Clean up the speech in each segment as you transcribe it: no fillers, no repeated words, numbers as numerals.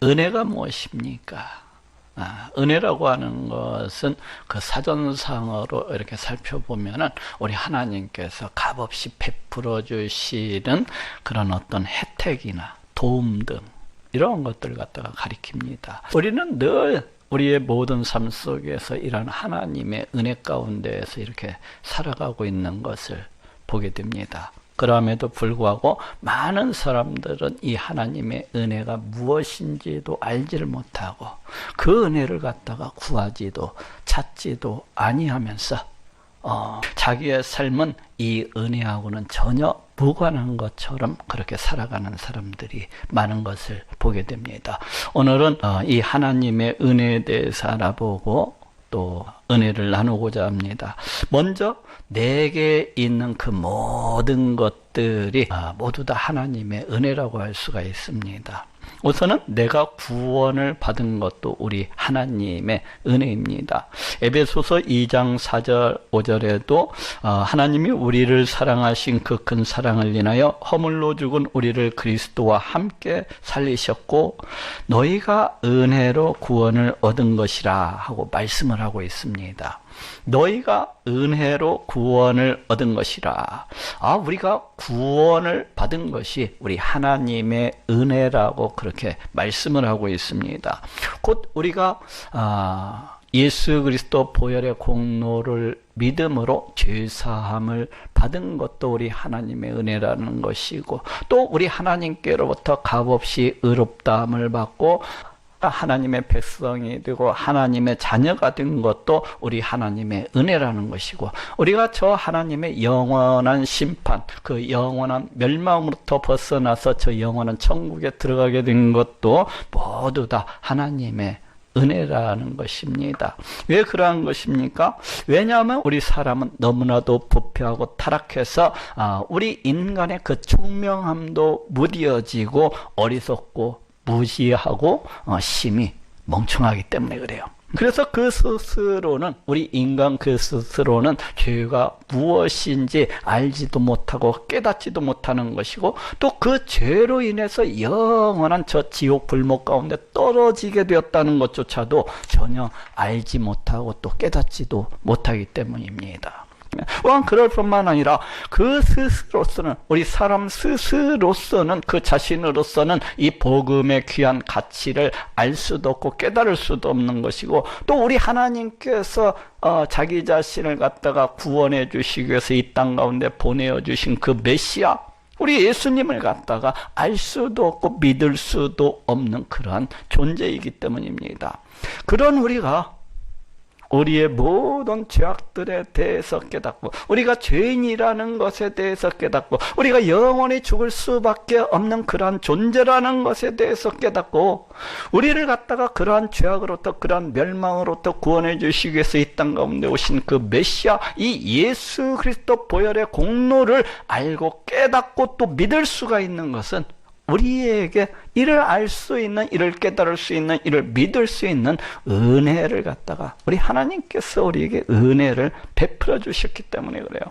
은혜가 무엇입니까? 은혜라고 하는 것은 그 사전상으로 이렇게 살펴보면은 우리 하나님께서 값없이 베풀어 주시는 그런 어떤 혜택이나 도움 등 이런 것들을 갖다가 가리킵니다. 우리는 늘 우리의 모든 삶 속에서 이런 하나님의 은혜 가운데에서 이렇게 살아가고 있는 것을 보게 됩니다. 그럼에도 불구하고 많은 사람들은 이 하나님의 은혜가 무엇인지도 알지를 못하고 그 은혜를 갖다가 구하지도 찾지도 아니하면서 자기의 삶은 이 은혜하고는 전혀 무관한 것처럼 그렇게 살아가는 사람들이 많은 것을 보게 됩니다. 오늘은 이 하나님의 은혜에 대해서 알아보고 또 은혜를 나누고자 합니다. 먼저 내게 있는 그 모든 것들이 모두 다 하나님의 은혜라고 할 수가 있습니다. 우선은 내가 구원을 받은 것도 우리 하나님의 은혜입니다. 에베소서 2장 4절 5절에도 하나님이 우리를 사랑하신 그 큰 사랑을 인하여 허물로 죽은 우리를 그리스도와 함께 살리셨고 너희가 은혜로 구원을 얻은 것이라 하고 말씀을 하고 있습니다. 너희가 은혜로 구원을 얻은 것이라. 우리가 구원을 받은 것이 우리 하나님의 은혜라고 그렇게 말씀을 하고 있습니다. 곧 우리가 예수 그리스도 보혈의 공로를 믿음으로 죄사함을 받은 것도 우리 하나님의 은혜라는 것이고, 또 우리 하나님께로부터 값없이 의롭다함을 받고 하나님의 백성이 되고 하나님의 자녀가 된 것도 우리 하나님의 은혜라는 것이고, 우리가 저 하나님의 영원한 심판, 그 영원한 멸망으로부터 벗어나서 저 영원한 천국에 들어가게 된 것도 모두 다 하나님의 은혜라는 것입니다. 왜 그러한 것입니까? 왜냐하면 우리 사람은 너무나도 부패하고 타락해서 우리 인간의 그 총명함도 무뎌지고 어리석고 무지하고 심히 멍청하기 때문에 그래요. 그래서 그 스스로는, 우리 인간 그 스스로는 죄가 무엇인지 알지도 못하고 깨닫지도 못하는 것이고, 또 그 죄로 인해서 영원한 저 지옥 불목 가운데 떨어지게 되었다는 것조차도 전혀 알지 못하고 또 깨닫지도 못하기 때문입니다. 또한 그럴 뿐만 아니라 그 스스로서는, 우리 사람 스스로서는, 그 자신으로서는 이 복음의 귀한 가치를 알 수도 없고 깨달을 수도 없는 것이고, 또 우리 하나님께서 자기 자신을 갖다가 구원해 주시기 위해서 이 땅 가운데 보내어 주신 그 메시아, 우리 예수님을 갖다가 알 수도 없고 믿을 수도 없는 그러한 존재이기 때문입니다. 그런 우리가 우리의 모든 죄악들에 대해서 깨닫고, 우리가 죄인이라는 것에 대해서 깨닫고, 우리가 영원히 죽을 수밖에 없는 그러한 존재라는 것에 대해서 깨닫고, 우리를 갖다가 그러한 죄악으로부터, 그러한 멸망으로부터 구원해 주시기 위해서 이 땅 가운데 오신 그 메시아, 이 예수 그리스도 보혈의 공로를 알고 깨닫고 또 믿을 수가 있는 것은, 우리에게 이를 알 수 있는, 이를 깨달을 수 있는, 이를 믿을 수 있는 은혜를 갖다가 우리 하나님께서 우리에게 은혜를 베풀어 주셨기 때문에 그래요.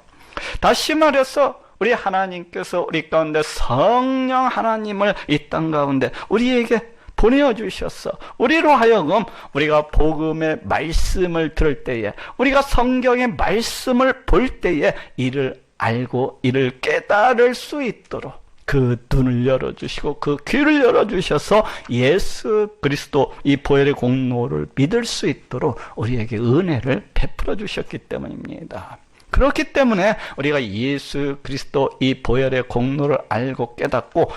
다시 말해서 우리 하나님께서 우리 가운데 성령 하나님을 이 땅 가운데 우리에게 보내어 주셨어. 우리로 하여금 우리가 복음의 말씀을 들을 때에, 우리가 성경의 말씀을 볼 때에 이를 알고 이를 깨달을 수 있도록 그 눈을 열어주시고 그 귀를 열어주셔서 예수 그리스도 이 보혈의 공로를 믿을 수 있도록 우리에게 은혜를 베풀어 주셨기 때문입니다. 그렇기 때문에 우리가 예수 그리스도 이 보혈의 공로를 알고 깨닫고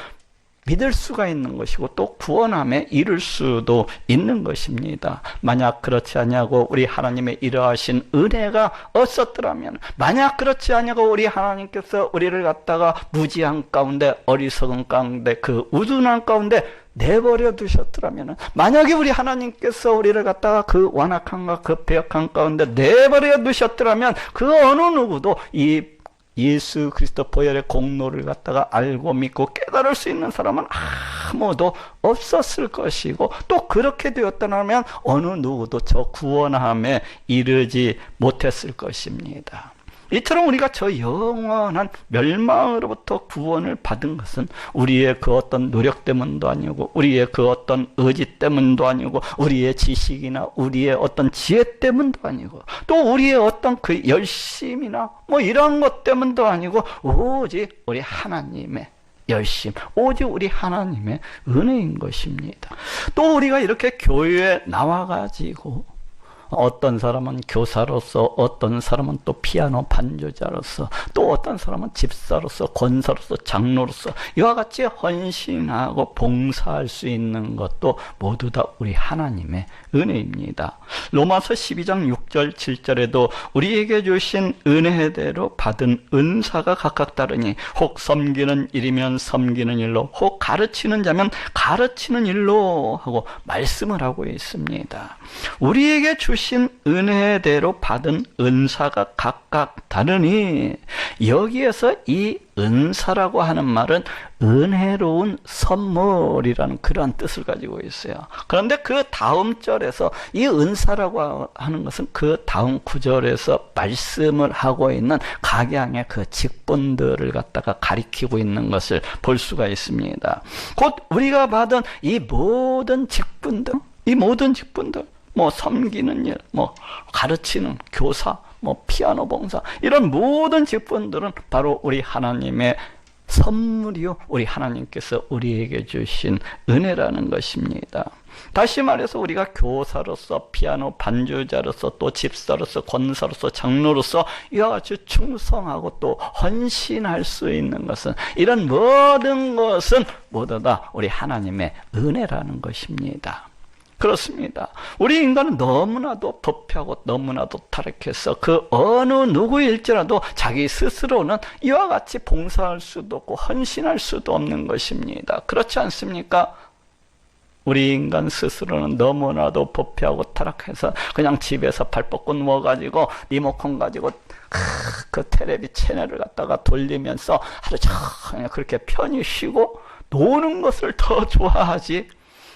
믿을 수가 있는 것이고, 또 구원함에 이를 수도 있는 것입니다. 만약 그렇지 아니하고 우리 하나님의 이러하신 은혜가 없었더라면, 만약 그렇지 아니하고 우리 하나님께서 우리를 갖다가 무지한 가운데, 어리석은 가운데, 그 우둔한 가운데 내버려 두셨더라면, 만약에 우리 하나님께서 우리를 갖다가 그 완악함과 그 배역한 가운데 내버려 두셨더라면, 그 어느 누구도 이 예수 그리스도 보혈의 공로를 갖다가 알고 믿고 깨달을 수 있는 사람은 아무도 없었을 것이고, 또 그렇게 되었다면 어느 누구도 저 구원함에 이르지 못했을 것입니다. 이처럼 우리가 저 영원한 멸망으로부터 구원을 받은 것은 우리의 그 어떤 노력 때문도 아니고 우리의 그 어떤 의지 때문도 아니고 우리의 지식이나 우리의 어떤 지혜 때문도 아니고 또 우리의 어떤 그 열심이나 뭐 이런 것 때문도 아니고 오직 우리 하나님의 열심, 오직 우리 하나님의 은혜인 것입니다. 또 우리가 이렇게 교회에 나와가지고 어떤 사람은 교사로서, 어떤 사람은 또 피아노 반주자로서, 또 어떤 사람은 집사로서, 권사로서, 장로로서 이와 같이 헌신하고 봉사할 수 있는 것도 모두 다 우리 하나님의 은혜입니다. 로마서 12장 6절 7절에도 우리에게 주신 은혜대로 받은 은사가 각각 다르니 혹 섬기는 일이면 섬기는 일로, 혹 가르치는 자면 가르치는 일로 하고 말씀을 하고 있습니다. 우리에게 주신 은혜대로 받은 은사가 각각 다르니, 여기에서 이 은사라고 하는 말은 은혜로운 선물이라는 그러한 뜻을 가지고 있어요. 그런데 그 다음 절에서 이 은사라고 하는 것은 그 다음 구절에서 말씀을 하고 있는 각양의 그 직분들을 갖다가 가리키고 있는 것을 볼 수가 있습니다. 곧 우리가 받은 이 모든 직분들, 뭐 섬기는 일, 뭐 가르치는 교사, 뭐 피아노 봉사, 이런 모든 직분들은 바로 우리 하나님의 선물이요, 우리 하나님께서 우리에게 주신 은혜라는 것입니다. 다시 말해서 우리가 교사로서, 피아노 반주자로서, 또 집사로서, 권사로서, 장로로서 이와 같이 충성하고 또 헌신할 수 있는 것은, 이런 모든 것은 모두 다 우리 하나님의 은혜라는 것입니다. 그렇습니다. 우리 인간은 너무나도 부패하고 너무나도 타락해서 그 어느 누구일지라도 자기 스스로는 이와 같이 봉사할 수도 없고 헌신할 수도 없는 것입니다. 그렇지 않습니까? 우리 인간 스스로는 너무나도 부패하고 타락해서 그냥 집에서 발 뻗고 누워가지고 리모컨 가지고 그 텔레비 채널을 갖다가 돌리면서 하루 종일 그렇게 편히 쉬고 노는 것을 더 좋아하지,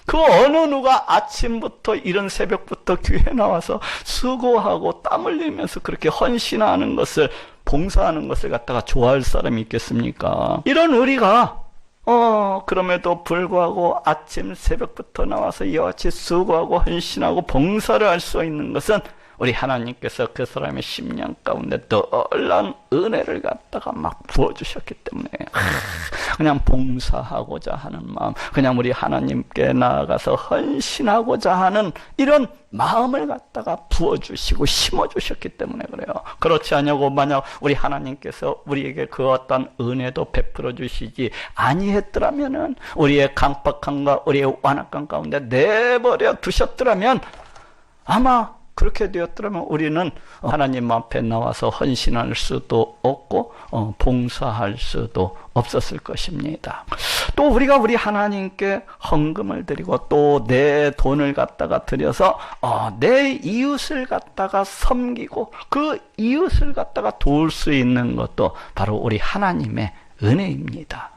그 어느 누가 아침부터 이른 새벽부터 교회 나와서 수고하고 땀 흘리면서 그렇게 헌신하는 것을, 봉사하는 것을 갖다가 좋아할 사람이 있겠습니까? 이런 우리가 그럼에도 불구하고 아침 새벽부터 나와서 이와 같이 수고하고 헌신하고 봉사를 할 수 있는 것은 우리 하나님께서 그 사람의 심령 가운데 놀라운 은혜를 갖다가 막 부어주셨기 때문에 그냥 봉사하고자 하는 마음, 그냥 우리 하나님께 나아가서 헌신하고자 하는 이런 마음을 갖다가 부어주시고 심어주셨기 때문에 그래요. 그렇지 않냐고 만약 우리 하나님께서 우리에게 그 어떤 은혜도 베풀어 주시지 아니했더라면은, 우리의 강팍함과 우리의 완악함 가운데 내버려 두셨더라면 아마 그렇게 되었더라면 우리는 하나님 앞에 나와서 헌신할 수도 없고 봉사할 수도 없었을 것입니다. 또 우리가 우리 하나님께 헌금을 드리고 또 내 돈을 갖다가 들여서 내 이웃을 갖다가 섬기고 그 이웃을 갖다가 도울 수 있는 것도 바로 우리 하나님의 은혜입니다.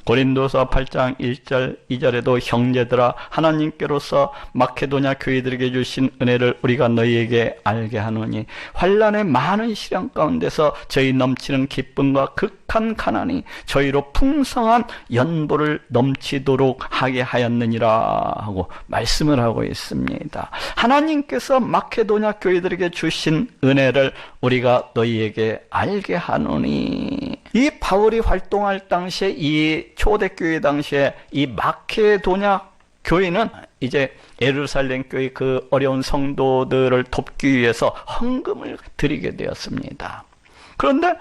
고린도서 8장 1절 2절에도 형제들아, 하나님께로서 마케도냐 교회들에게 주신 은혜를 우리가 너희에게 알게 하노니 환난의 많은 시련 가운데서 저희 넘치는 기쁨과 극한 가난이 저희로 풍성한 연보를 넘치도록 하게 하였느니라 하고 말씀을 하고 있습니다. 하나님께서 마케도냐 교회들에게 주신 은혜를 우리가 너희에게 알게 하노니, 이 바울이 활동할 당시에, 이 초대교회 당시에 이 마케도냐 교회는 이제 예루살렘 교회 그 어려운 성도들을 돕기 위해서 헌금을 드리게 되었습니다. 그런데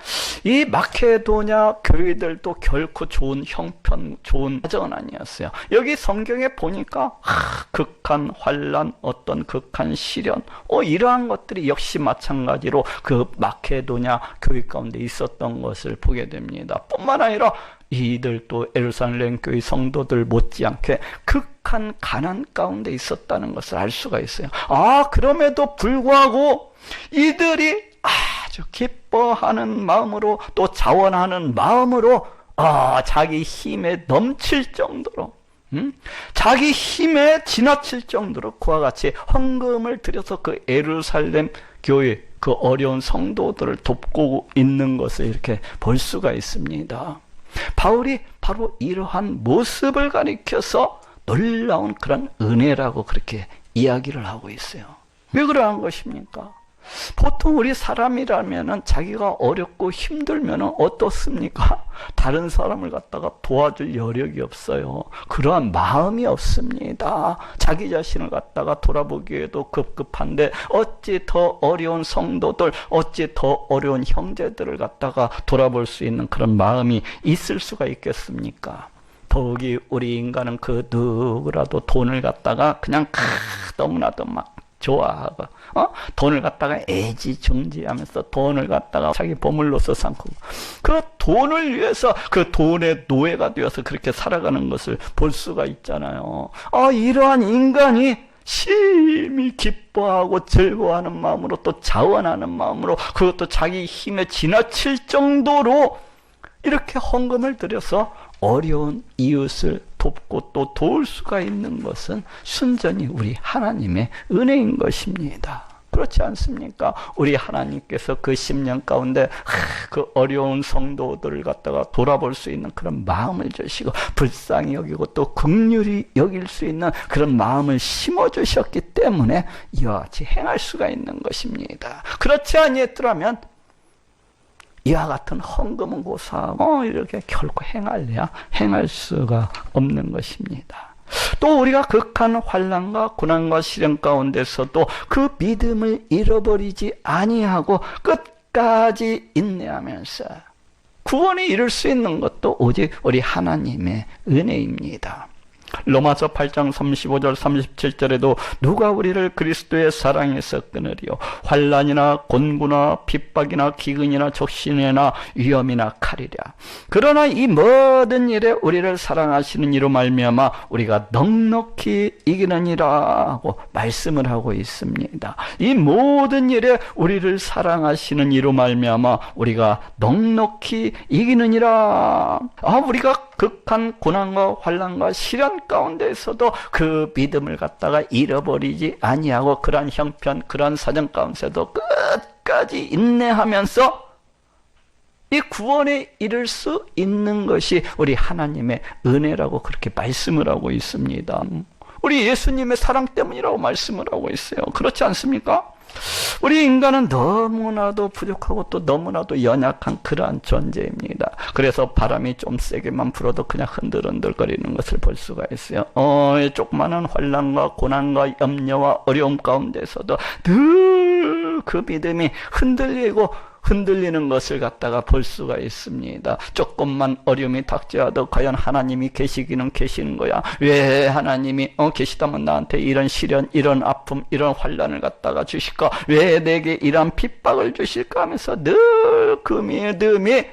이 마케도냐 교회들도 결코 좋은 형편, 좋은 가정은 아니었어요. 여기 성경에 보니까 극한 환난, 어떤 극한 시련, 이러한 것들이 역시 마찬가지로 그 마케도냐 교회 가운데 있었던 것을 보게 됩니다. 뿐만 아니라 이들도 예루살렘 교회 성도들 못지않게 극한 가난 가운데 있었다는 것을 알 수가 있어요. 그럼에도 불구하고 이들이 아주 기뻐하는 마음으로, 또 자원하는 마음으로 자기 힘에 넘칠 정도로, 자기 힘에 지나칠 정도로 그와 같이 헌금을 들여서 그 예루살렘 교회, 그 어려운 성도들을 돕고 있는 것을 이렇게 볼 수가 있습니다. 바울이 바로 이러한 모습을 가리켜서 놀라운 그런 은혜라고 그렇게 이야기를 하고 있어요. 왜 그러한 것입니까? 보통 우리 사람이라면은 자기가 어렵고 힘들면은 어떻습니까? 다른 사람을 갖다가 도와줄 여력이 없어요. 그러한 마음이 없습니다. 자기 자신을 갖다가 돌아보기에도 급급한데 어찌 더 어려운 성도들, 어찌 더 어려운 형제들을 갖다가 돌아볼 수 있는 그런 마음이 있을 수가 있겠습니까? 더욱이 우리 인간은 그 누구라도 돈을 갖다가 그냥 너무나도 막 좋아하고 돈을 갖다가 애지중지하면서 돈을 갖다가 자기 보물로서 삼고 그 돈을 위해서 그 돈의 노예가 되어서 그렇게 살아가는 것을 볼 수가 있잖아요. 이러한 인간이 심히 기뻐하고 즐거워하는 마음으로 또 자원하는 마음으로 그것도 자기 힘에 지나칠 정도로 이렇게 헌금을 들여서 어려운 이웃을 돕고 또 도울 수가 있는 것은 순전히 우리 하나님의 은혜인 것입니다. 그렇지 않습니까? 우리 하나님께서 그 10년 가운데 그 어려운 성도들을 갖다가 돌아볼 수 있는 그런 마음을 주시고 불쌍히 여기고 또 긍휼히 여길 수 있는 그런 마음을 심어주셨기 때문에 이와 같이 행할 수가 있는 것입니다. 그렇지 아니했더라면 이와 같은 헌금은 고사하고 이렇게 결코 행할 수가 없는 것입니다. 또 우리가 극한 환난과 고난과 시련 가운데서도 그 믿음을 잃어버리지 아니하고 끝까지 인내하면서 구원에 이룰 수 있는 것도 오직 우리 하나님의 은혜입니다. 로마서 8장 35절 37절에도 누가 우리를 그리스도의 사랑에서 끊으리요 환난이나 곤고나 핍박이나 기근이나 적신이나 위험이나 칼이랴. 그러나 이 모든 일에 우리를 사랑하시는 이로 말미암아 우리가 넉넉히 이기느니라 하고 말씀을 하고 있습니다. 이 모든 일에 우리를 사랑하시는 이로 말미암아 우리가 넉넉히 이기느니라. 우리가 극한 고난과 환난과 시련 가운데에서도 그 믿음을 갖다가 잃어버리지 아니하고 그러한 형편, 그러한 사정 가운데서도 끝까지 인내하면서 이 구원에 이를 수 있는 것이 우리 하나님의 은혜라고 그렇게 말씀을 하고 있습니다. 우리 예수님의 사랑 때문이라고 말씀을 하고 있어요. 그렇지 않습니까? 우리 인간은 너무나도 부족하고 또 너무나도 연약한 그러한 존재입니다. 그래서 바람이 좀 세게만 불어도 그냥 흔들흔들거리는 것을 볼 수가 있어요. 조그마한 환난과 고난과 염려와 어려움 가운데서도 늘 그 믿음이 흔들리는 것을 갖다가 볼 수가 있습니다. 조금만 어려움이 닥쳐도 과연 하나님이 계시기는 계시는 거야? 왜 하나님이 계시다면 나한테 이런 시련, 이런 아픔, 이런 환난을 갖다가 주실까? 왜 내게 이런 핍박을 주실까? 하면서 늘 그 믿음이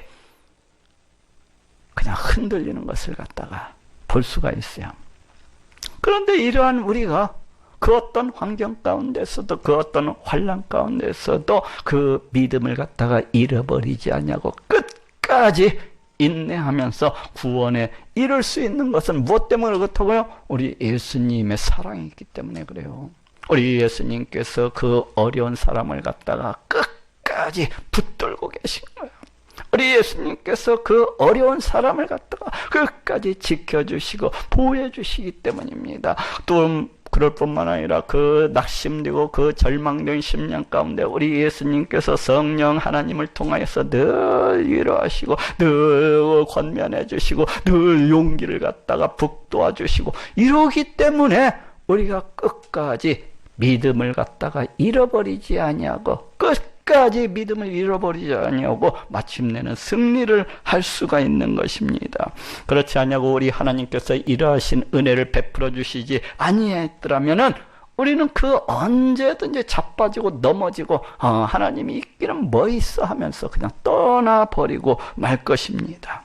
그냥 흔들리는 것을 갖다가 볼 수가 있어요. 그런데 이러한 우리가 그 어떤 환경 가운데서도 그 어떤 환난 가운데서도 그 믿음을 갖다가 잃어버리지 않냐고 끝까지 인내하면서 구원에 이룰 수 있는 것은 무엇 때문에 그렇다고요? 우리 예수님의 사랑이 있기 때문에 그래요. 우리 예수님께서 그 어려운 사람을 갖다가 끝까지 붙들고 계신 거예요. 우리 예수님께서 그 어려운 사람을 갖다가 끝까지 지켜주시고 보호해 주시기 때문입니다. 또 그럴 뿐만 아니라 그 낙심되고 그 절망된 심령 가운데 우리 예수님께서 성령 하나님을 통하여서 늘 위로하시고 늘 권면해 주시고 늘 용기를 갖다가 북돋아 주시고 이러기 때문에 우리가 끝까지 믿음을 갖다가 잃어버리지 아니하고 끝까지 믿음을 잃어버리지 아니하고 마침내는 승리를 할 수가 있는 것입니다. 그렇지 않냐고 우리 하나님께서 이러하신 은혜를 베풀어 주시지 아니했더라면은 우리는 그 언제든지 자빠지고 넘어지고 하나님이 있기는 뭐 있어 하면서 그냥 떠나버리고 말 것입니다.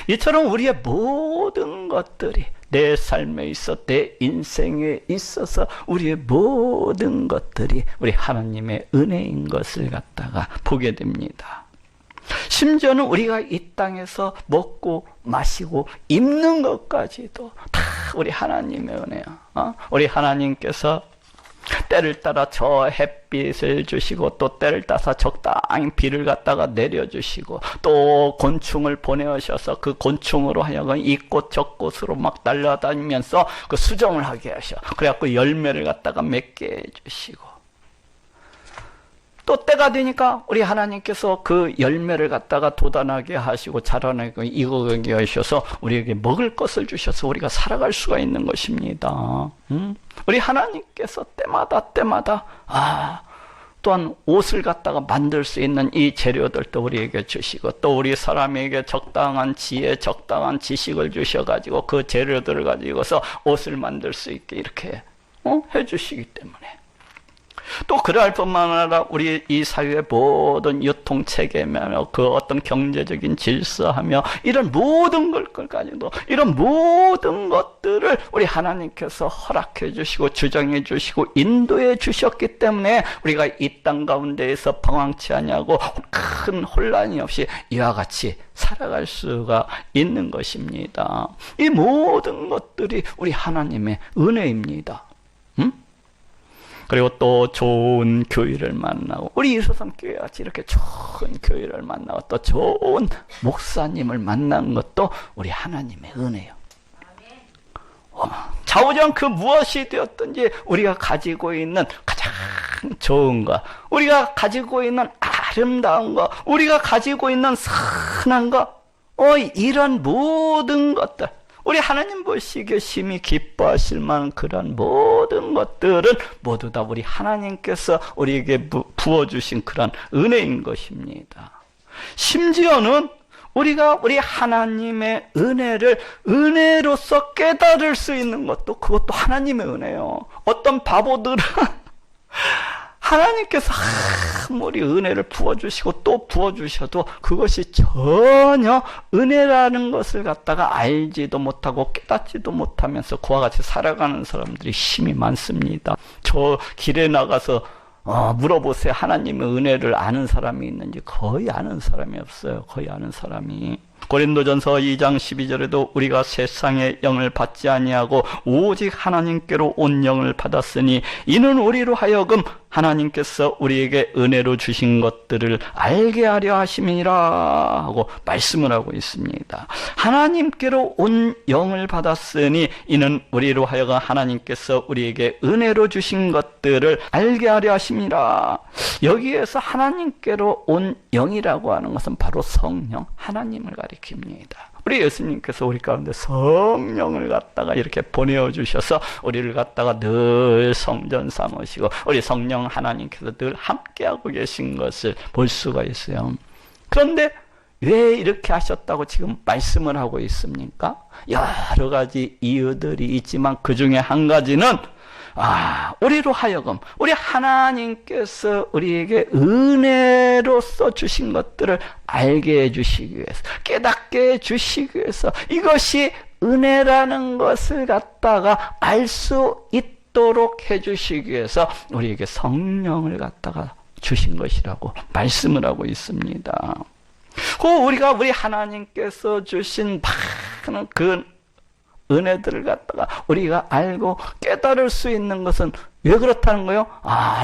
이처럼 우리의 모든 것들이 내 삶에 있어 내 인생에 있어서 우리의 모든 것들이 우리 하나님의 은혜인 것을 갖다가 보게 됩니다. 심지어는 우리가 이 땅에서 먹고 마시고 입는 것까지도 다 우리 하나님의 은혜야. 우리 하나님께서 때를 따라 저 햇빛을 주시고 또 때를 따서 적당히 비를 갖다가 내려주시고 또 곤충을 보내오셔서 그 곤충으로 하여금 이 꽃 저 꽃으로 막 날아다니면서 그 수정을 하게 하셔. 그래갖고 열매를 갖다가 맺게 해주시고 또 때가 되니까 우리 하나님께서 그 열매를 갖다가 돋아나게 하시고 자라나게 익어가게 하셔서 우리에게 먹을 것을 주셔서 우리가 살아갈 수가 있는 것입니다. 우리 하나님께서 때마다 또한 옷을 갖다가 만들 수 있는 이 재료들도 우리에게 주시고 또 우리 사람에게 적당한 지혜, 적당한 지식을 주셔가지고 그 재료들을 가지고서 옷을 만들 수 있게 이렇게 해주시기 때문에 또 그럴 뿐만 아니라 우리 이 사회의 모든 유통체계며 그 어떤 경제적인 질서하며 이런 모든 걸 가지고 이런 모든 것들을 우리 하나님께서 허락해 주시고 주정해 주시고 인도해 주셨기 때문에 우리가 이 땅 가운데에서 방황치 아니하고 큰 혼란이 없이 이와 같이 살아갈 수가 있는 것입니다. 이 모든 것들이 우리 하나님의 은혜입니다. 그리고 또 좋은 교회를 만나고 우리 이소선교회 같이 이렇게 좋은 교회를 만나고 또 좋은 목사님을 만난 것도 우리 하나님의 은혜요. 좌우전 그 무엇이 되었든지 우리가 가지고 있는 가장 좋은 것, 우리가 가지고 있는 아름다운 것, 우리가 가지고 있는 선한 것, 이런 모든 것들 우리 하나님 보시기에 심히 기뻐하실 만한 그런 모든 것들은 모두 다 우리 하나님께서 우리에게 부어주신 그런 은혜인 것입니다. 심지어는 우리가 우리 하나님의 은혜를 은혜로서 깨달을 수 있는 것도 그것도 하나님의 은혜요. 어떤 바보들은 하나님께서 아무리 은혜를 부어주시고 또 부어주셔도 그것이 전혀 은혜라는 것을 갖다가 알지도 못하고 깨닫지도 못하면서 그와 같이 살아가는 사람들이 심히 많습니다. 저 길에 나가서 물어보세요. 하나님의 은혜를 아는 사람이 있는지 거의 아는 사람이 없어요. 거의 아는 사람이. 고린도전서 2장 12절에도 우리가 세상의 영을 받지 아니하고 오직 하나님께로 온 영을 받았으니 이는 우리로 하여금 하나님께서 우리에게 은혜로 주신 것들을 알게 하려 하심이니라 하고 말씀을 하고 있습니다. 하나님께로 온 영을 받았으니 이는 우리로 하여금 하나님께서 우리에게 은혜로 주신 것들을 알게 하려 하심이라. 여기에서 하나님께로 온 영이라고 하는 것은 바로 성령, 하나님을 가리킵니다. 우리 예수님께서 우리 가운데 성령을 갖다가 이렇게 보내어 주셔서 우리를 갖다가 늘 성전 삼으시고 우리 성령 하나님께서 늘 함께하고 계신 것을 볼 수가 있어요. 그런데 왜 이렇게 하셨다고 지금 말씀을 하고 있습니까? 여러 가지 이유들이 있지만 그 중에 한 가지는 우리로 하여금 우리 하나님께서 우리에게 은혜로서 주신 것들을 알게 해주시기 위해서, 깨닫게 해주시기 위해서, 이것이 은혜라는 것을 갖다가 알 수 있도록 해주시기 위해서 우리에게 성령을 갖다가 주신 것이라고 말씀을 하고 있습니다. 우리가 우리 하나님께서 주신 많은 그 은혜들을 갖다가 우리가 알고 깨달을 수 있는 것은 왜 그렇다는 거요?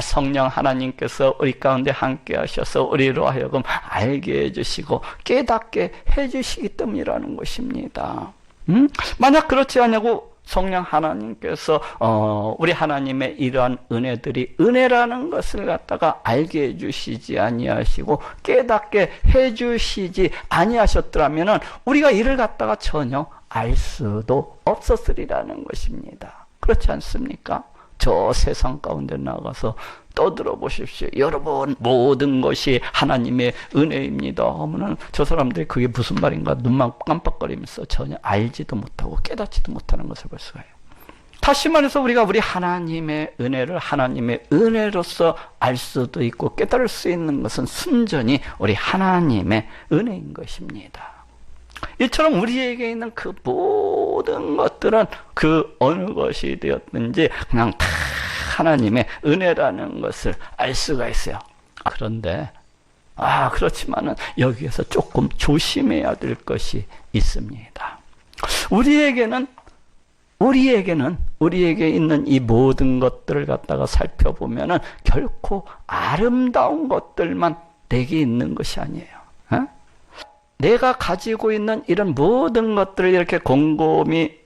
성령 하나님께서 우리 가운데 함께 하셔서 우리로 하여금 알게 해주시고 깨닫게 해주시기 때문이라는 것입니다. 만약 그렇지 않냐고 성령 하나님께서 우리 하나님의 이러한 은혜들이 은혜라는 것을 갖다가 알게 해주시지 아니하시고 깨닫게 해주시지 아니하셨더라면은 우리가 이를 갖다가 전혀 알 수도 없었으리라는 것입니다. 그렇지 않습니까? 저 세상 가운데 나가서 떠들어 보십시오. 여러분, 모든 것이 하나님의 은혜입니다 하면은 저 사람들이 그게 무슨 말인가 눈만 깜빡거리면서 전혀 알지도 못하고 깨닫지도 못하는 것을 볼 수가 있어요. 다시 말해서 우리가 우리 하나님의 은혜를 하나님의 은혜로서 알 수도 있고 깨달을 수 있는 것은 순전히 우리 하나님의 은혜인 것입니다. 이처럼 우리에게 있는 그 모든 것들은 그 어느 것이 되었든지 그냥 다 하나님의 은혜라는 것을 알 수가 있어요. 그런데 그렇지만은 여기에서 조금 조심해야 될 것이 있습니다. 우리에게는 우리에게 있는 이 모든 것들을 갖다가 살펴보면은 결코 아름다운 것들만 내게 있는 것이 아니에요. 어? 내가 가지고 있는 이런 모든 것들을 이렇게 곰곰이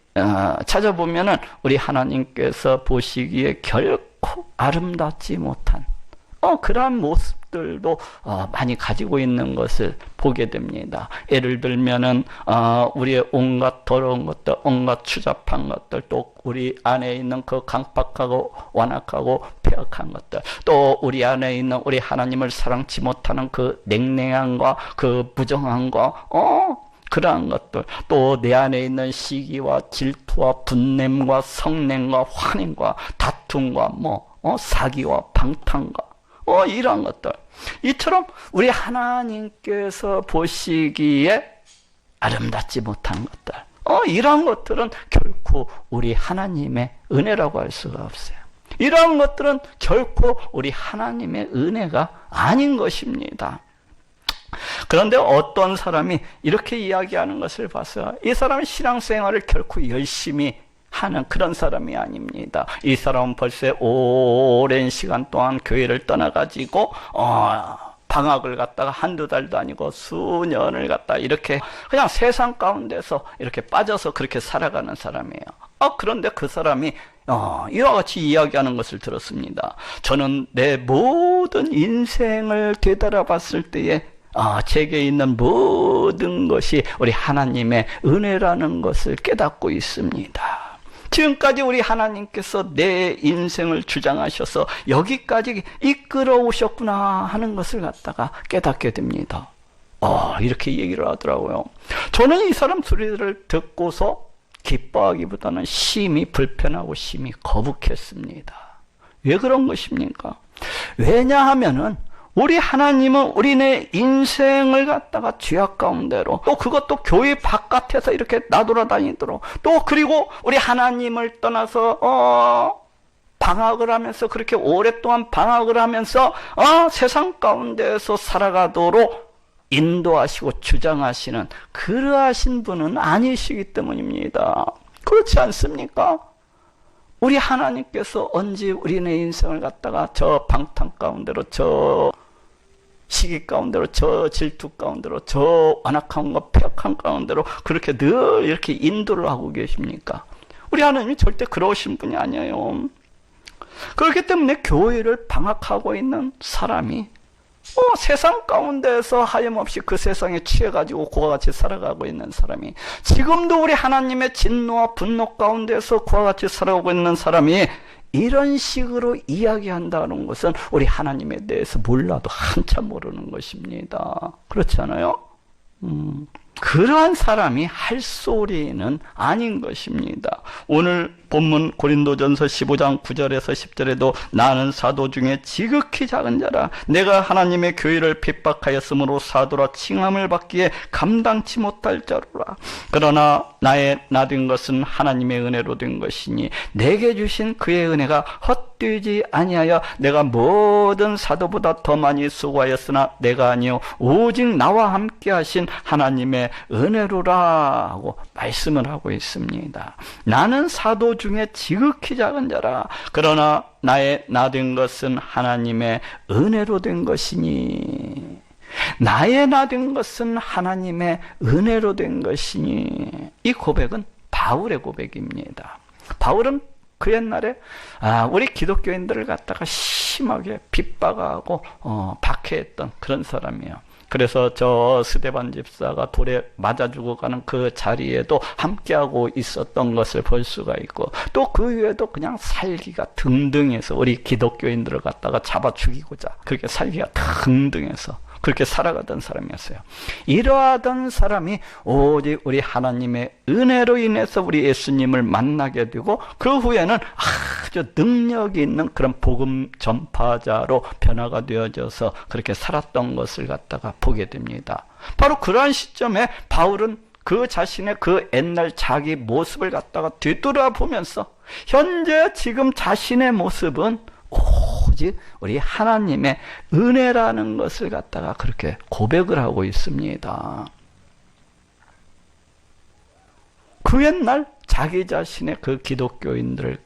찾아보면은 우리 하나님께서 보시기에 결코 아름답지 못한 그러한 모습들도 많이 가지고 있는 것을 보게 됩니다. 예를 들면은 우리의 온갖 더러운 것들, 온갖 추잡한 것들, 또 우리 안에 있는 그 강팍하고 완악하고 폐역한 것들, 또 우리 안에 있는 우리 하나님을 사랑치 못하는 그 냉랭함과 그 부정함과 그러한 것들, 또 내 안에 있는 시기와 질투와 분냄과 성냄과 환행과 다툼과 사기와 방탕과 이러한 것들, 이처럼 우리 하나님께서 보시기에 아름답지 못한 것들, 이러한 것들은 결코 우리 하나님의 은혜라고 할 수가 없어요. 이러한 것들은 결코 우리 하나님의 은혜가 아닌 것입니다. 그런데 어떤 사람이 이렇게 이야기하는 것을 봤어요. 이 사람은 신앙생활을 결코 열심히 하는 그런 사람이 아닙니다. 이 사람은 벌써 오랜 시간 동안 교회를 떠나가지고 방학을 갖다가 한두 달도 아니고 수년을 갖다 이렇게 그냥 세상 가운데서 이렇게 빠져서 그렇게 살아가는 사람이에요. 그런데 그 사람이 이와 같이 이야기하는 것을 들었습니다. 저는 내 모든 인생을 되돌아봤을 때에 제게 있는 모든 것이 우리 하나님의 은혜라는 것을 깨닫고 있습니다. 지금까지 우리 하나님께서 내 인생을 주장하셔서 여기까지 이끌어 오셨구나 하는 것을 갖다가 깨닫게 됩니다. 이렇게 얘기를 하더라고요. 저는 이 사람 소리를 듣고서 기뻐하기보다는 심히 불편하고 심히 거북했습니다. 왜 그런 것입니까? 왜냐하면은 우리 하나님은 우리네 인생을 갖다가 죄악 가운데로, 또 그것도 교회 바깥에서 이렇게 나돌아다니도록, 또 그리고 우리 하나님을 떠나서 방학을 하면서 그렇게 오랫동안 방학을 하면서 세상 가운데에서 살아가도록 인도하시고 주장하시는 그러하신 분은 아니시기 때문입니다. 그렇지 않습니까? 우리 하나님께서 언제 우리네 인생을 갖다가 저 방탕 가운데로, 저 시기 가운데로, 저 질투 가운데로, 저 완악함과 폐역함 가운데로 그렇게 늘 이렇게 인도를 하고 계십니까? 우리 하나님이 절대 그러신 분이 아니에요. 그렇기 때문에 교회를 방학하고 있는 사람이 세상 가운데서 하염없이 그 세상에 취해가지고 그와 같이 살아가고 있는 사람이, 지금도 우리 하나님의 진노와 분노 가운데서 그와 같이 살아가고 있는 사람이 이런 식으로 이야기한다는 것은 우리 하나님에 대해서 몰라도 한참 모르는 것입니다. 그렇지 않아요? 그러한 사람이 할 소리는 아닌 것입니다. 오늘 본문 고린도전서 15장 9절에서 10절에도 나는 사도 중에 지극히 작은 자라, 내가 하나님의 교회를 핍박하였으므로 사도라 칭함을 받기에 감당치 못할 자로라. 그러나 나의 나된 것은 하나님의 은혜로 된 것이니 내게 주신 그의 은혜가 헛되지 아니하여 내가 모든 사도보다 더 많이 수고하였으나 내가 아니요 오직 나와 함께 하신 하나님의 은혜로라 하고 말씀을 하고 있습니다. 나는 사도 중에 지극히 작은 자라. 그러나 나의 나된 것은 하나님의 은혜로 된 것이니, 나의 나된 것은 하나님의 은혜로 된 것이니. 이 고백은 바울의 고백입니다. 바울은 그 옛날에 우리 기독교인들을 갖다가 심하게 핍박하고 박해했던 그런 사람이에요. 그래서 저 스데반 집사가 돌에 맞아 죽어가는 그 자리에도 함께하고 있었던 것을 볼 수가 있고, 또 그 외에도 그냥 살기가 등등해서 우리 기독교인들을 갖다가 잡아 죽이고자 그렇게 살기가 등등해서 그렇게 살아가던 사람이었어요. 이러하던 사람이 오직 우리 하나님의 은혜로 인해서 우리 예수님을 만나게 되고, 그 후에는 아주 능력이 있는 그런 복음 전파자로 변화가 되어져서 그렇게 살았던 것을 갖다가 보게 됩니다. 바로 그러한 시점에 바울은 그 자신의 그 옛날 자기 모습을 갖다가 뒤돌아보면서 현재 지금 자신의 모습은 오직 우리 하나님의 은혜라는 것을 갖다가 그렇게 고백을 하고 있습니다. 그 옛날 자기 자신의 그 기독교인들을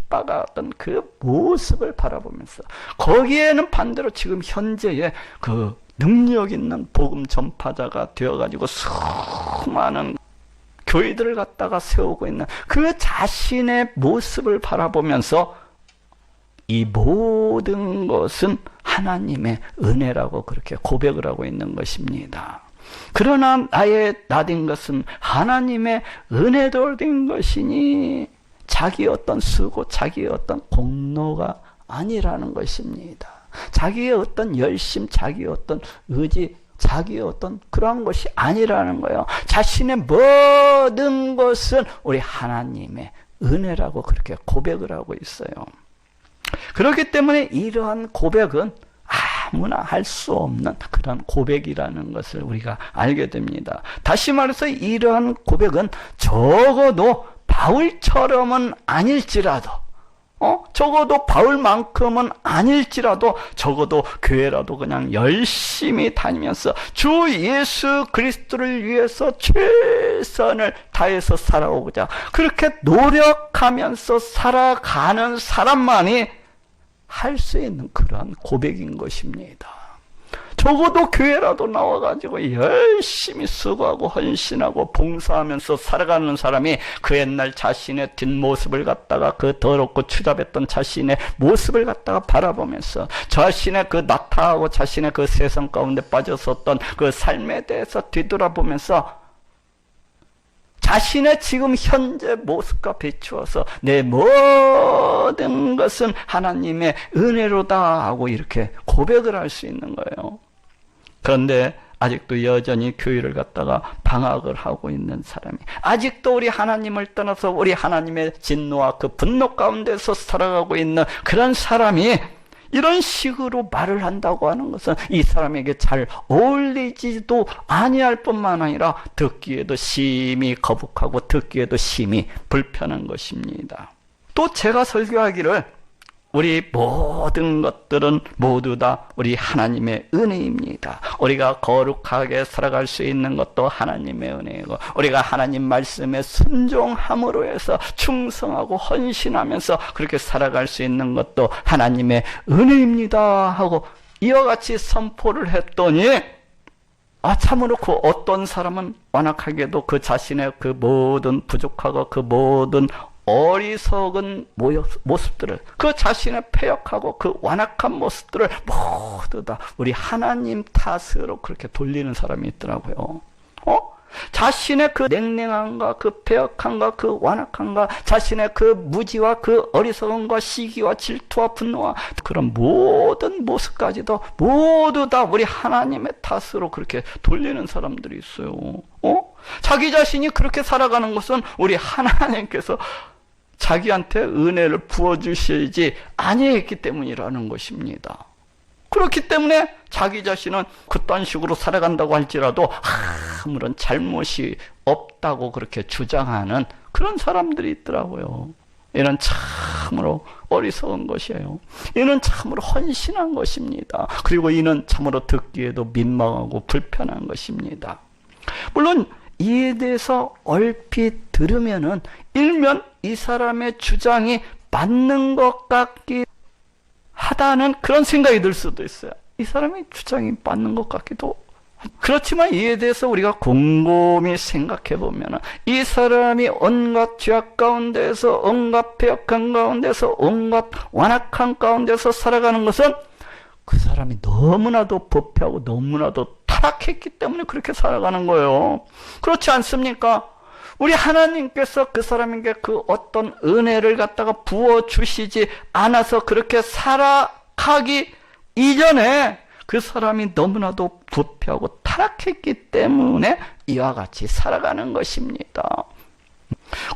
핍박하던 그 모습을 바라보면서 거기에는 반대로 지금 현재의 그 능력 있는 복음 전파자가 되어가지고 수많은 교회들을 갖다가 세우고 있는 그 자신의 모습을 바라보면서 이 모든 것은 하나님의 은혜라고 그렇게 고백을 하고 있는 것입니다. 그러나 나의 나된 것은 하나님의 은혜로 된 것이니 자기의 어떤 수고, 자기의 어떤 공로가 아니라는 것입니다. 자기의 어떤 열심, 자기의 어떤 의지, 자기의 어떤 그런 것이 아니라는 거예요. 자신의 모든 것은 우리 하나님의 은혜라고 그렇게 고백을 하고 있어요. 그렇기 때문에 이러한 고백은 아무나 할 수 없는 그런 고백이라는 것을 우리가 알게 됩니다. 다시 말해서 이러한 고백은 적어도 바울처럼은 아닐지라도 적어도 바울만큼은 아닐지라도 적어도 교회라도 그냥 열심히 다니면서 주 예수 그리스도를 위해서 최선을 다해서 살아오고자 그렇게 노력하면서 살아가는 사람만이 할 수 있는 그러한 고백인 것입니다. 적어도 교회라도 나와가지고 열심히 수고하고 헌신하고 봉사하면서 살아가는 사람이 그 옛날 자신의 뒷모습을 갖다가 그 더럽고 추잡했던 자신의 모습을 갖다가 바라보면서 자신의 그 낙타하고 자신의 그 세상 가운데 빠졌었던 그 삶에 대해서 뒤돌아보면서 자신의 지금 현재 모습과 비추어서 내 모든 것은 하나님의 은혜로다 하고 이렇게 고백을 할 수 있는 거예요. 그런데 아직도 여전히 교회를 갖다가 방학을 하고 있는 사람이 아직도 우리 하나님을 떠나서 우리 하나님의 진노와 그 분노 가운데서 살아가고 있는 그런 사람이 이런 식으로 말을 한다고 하는 것은 이 사람에게 잘 어울리지도 아니할 뿐만 아니라 듣기에도 심히 거북하고 듣기에도 심히 불편한 것입니다. 또 제가 설교하기를 우리 모든 것들은 모두 다 우리 하나님의 은혜입니다. 우리가 거룩하게 살아갈 수 있는 것도 하나님의 은혜이고 우리가 하나님 말씀에 순종함으로 해서 충성하고 헌신하면서 그렇게 살아갈 수 있는 것도 하나님의 은혜입니다 하고 이와 같이 선포를 했더니 참으로 그 어떤 사람은 완악하게도 그 자신의 그 모든 부족하고 그 모든 어리석은 모습들을 그 자신의 패역하고 그 완악한 모습들을 모두 다 우리 하나님 탓으로 그렇게 돌리는 사람이 있더라고요. 자신의 그 냉랭함과 그 패역함과 그 완악함과 자신의 그 무지와 그 어리석음과 시기와 질투와 분노와 그런 모든 모습까지도 모두 다 우리 하나님의 탓으로 그렇게 돌리는 사람들이 있어요. 자기 자신이 그렇게 살아가는 것은 우리 하나님께서 자기한테 은혜를 부어주시지 아니했기 때문이라는 것입니다. 그렇기 때문에 자기 자신은 그딴 식으로 살아간다고 할지라도 아무런 잘못이 없다고 그렇게 주장하는 그런 사람들이 있더라고요. 이는 참으로 어리석은 것이에요. 이는 참으로 헌신한 것입니다. 그리고 이는 참으로 듣기에도 민망하고 불편한 것입니다. 물론 이에 대해서 얼핏 들으면은 일면 이 사람의 주장이 맞는 것 같기 하다는 그런 생각이 들 수도 있어요. 이 사람의 주장이 맞는 것 같기도. 그렇지만 이에 대해서 우리가 곰곰이 생각해 보면 이 사람이 온갖 죄악 가운데서 온갖 패역한 가운데서 온갖 완악한 가운데서 살아가는 것은 그 사람이 너무나도 부패하고 너무나도 타락했기 때문에 그렇게 살아가는 거예요. 그렇지 않습니까? 우리 하나님께서 그 사람에게 그 어떤 은혜를 갖다가 부어주시지 않아서 그렇게 살아가기 이전에 그 사람이 너무나도 부패하고 타락했기 때문에 이와 같이 살아가는 것입니다.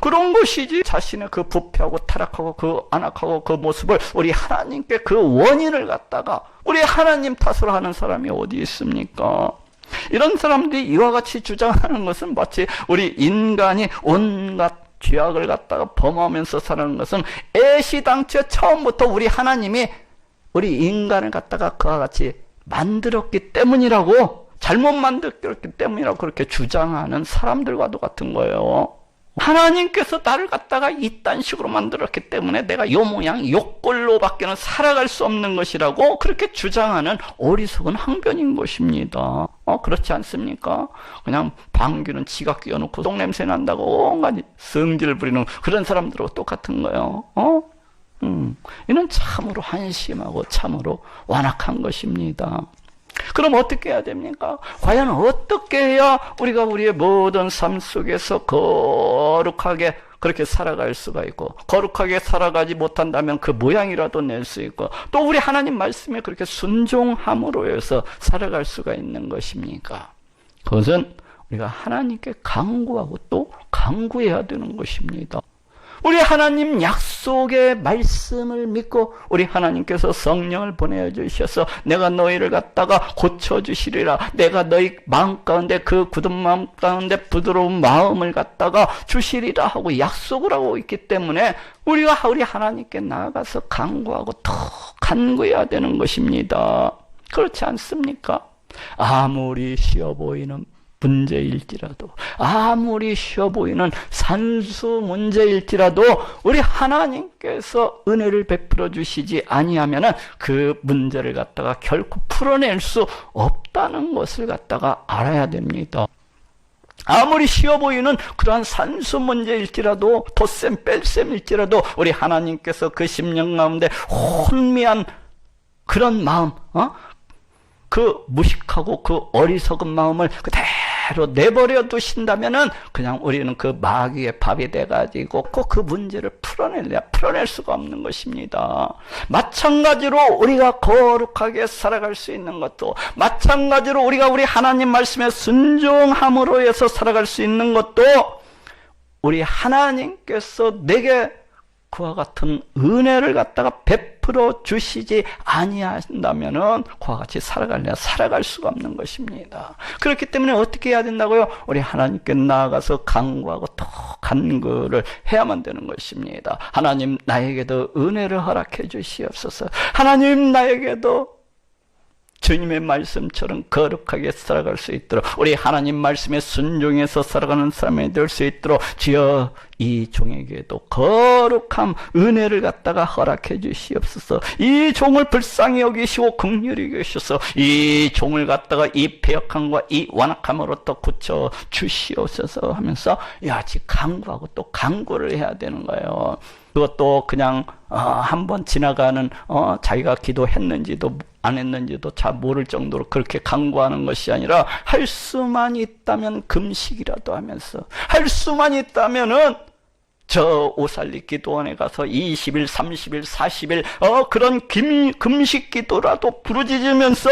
그런 것이지 자신의 그 부패하고 타락하고 그 안악하고 그 모습을 우리 하나님께 그 원인을 갖다가 우리 하나님 탓으로 하는 사람이 어디 있습니까? 이런 사람들이 이와 같이 주장하는 것은 마치 우리 인간이 온갖 죄악을 갖다가 범하면서 사는 것은 애시당초에 처음부터 우리 하나님이 우리 인간을 갖다가 그와 같이 만들었기 때문이라고 잘못 만들었기 때문이라고 그렇게 주장하는 사람들과도 같은 거예요. 하나님께서 나를 갖다가 이딴 식으로 만들었기 때문에 내가 요 모양 요 꼴로 밖에는 살아갈 수 없는 것이라고 그렇게 주장하는 어리석은 항변인 것입니다. 그렇지 않습니까? 그냥 방귀는 지가 끼워놓고 똥냄새 난다고 온갖 성질 부리는 그런 사람들하고 똑같은 거예요. 이는 참으로 한심하고 참으로 완악한 것입니다. 그럼 어떻게 해야 됩니까? 과연 어떻게 해야 우리가 우리의 모든 삶 속에서 거룩하게 그렇게 살아갈 수가 있고, 거룩하게 살아가지 못한다면 그 모양이라도 낼 수 있고, 또 우리 하나님 말씀에 그렇게 순종함으로 해서 살아갈 수가 있는 것입니까? 그것은 우리가 하나님께 간구하고 또 간구해야 되는 것입니다. 우리 하나님 약속의 말씀을 믿고 우리 하나님께서 성령을 보내주셔서 내가 너희를 갖다가 고쳐주시리라, 내가 너희 마음 가운데 그 굳은 마음 가운데 부드러운 마음을 갖다가 주시리라 하고 약속을 하고 있기 때문에 우리가 우리 하나님께 나아가서 간구하고 더 간구해야 되는 것입니다. 그렇지 않습니까? 아무리 쉬워 보이는 문제일지라도, 아무리 쉬워 보이는 산수 문제일지라도 우리 하나님께서 은혜를 베풀어 주시지 아니하면은 그 문제를 갖다가 결코 풀어낼 수 없다는 것을 갖다가 알아야 됩니다. 아무리 쉬워 보이는 그러한 산수 문제일지라도, 덧셈 뺄셈일지라도 우리 하나님께서 그 심령 가운데 혼미한 그런 마음, 그 무식하고 그 어리석은 마음을 그대로 내버려 두신다면은 그냥 우리는 그 마귀의 밥이 돼가지고 꼭 그 문제를 풀어낼 수가 없는 것입니다. 마찬가지로 우리가 거룩하게 살아갈 수 있는 것도, 마찬가지로 우리가 우리 하나님 말씀에 순종함으로 해서 살아갈 수 있는 것도, 우리 하나님께서 내게 그와 같은 은혜를 갖다가 베풀어 주시지 아니한다면은 그와 같이 살아갈 수가 없는 것입니다. 그렇기 때문에 어떻게 해야 된다고요? 우리 하나님께 나아가서 간구하고 더 간구를 해야만 되는 것입니다. 하나님, 나에게도 은혜를 허락해 주시옵소서. 하나님, 나에게도 주님의 말씀처럼 거룩하게 살아갈 수 있도록, 우리 하나님 말씀에 순종해서 살아가는 사람이 될 수 있도록 주여 이 종에게도 거룩함, 은혜를 갖다가 허락해 주시옵소서. 이 종을 불쌍히 여기시고 긍휼히 여기셔서 이 종을 갖다가 이 패역함과 이 완악함으로부터 고쳐 주시옵소서 하면서 같이 간구하고 또 간구를 해야 되는 거예요. 그것도 그냥 한번 지나가는 자기가 기도했는지도 안 했는지도 잘 모를 정도로 그렇게 간구하는 것이 아니라, 할 수만 있다면 금식이라도 하면서, 할 수만 있다면은 저 오살리 기도원에 가서 20일, 30일, 40일 그런 금식 기도라도 부르짖으면서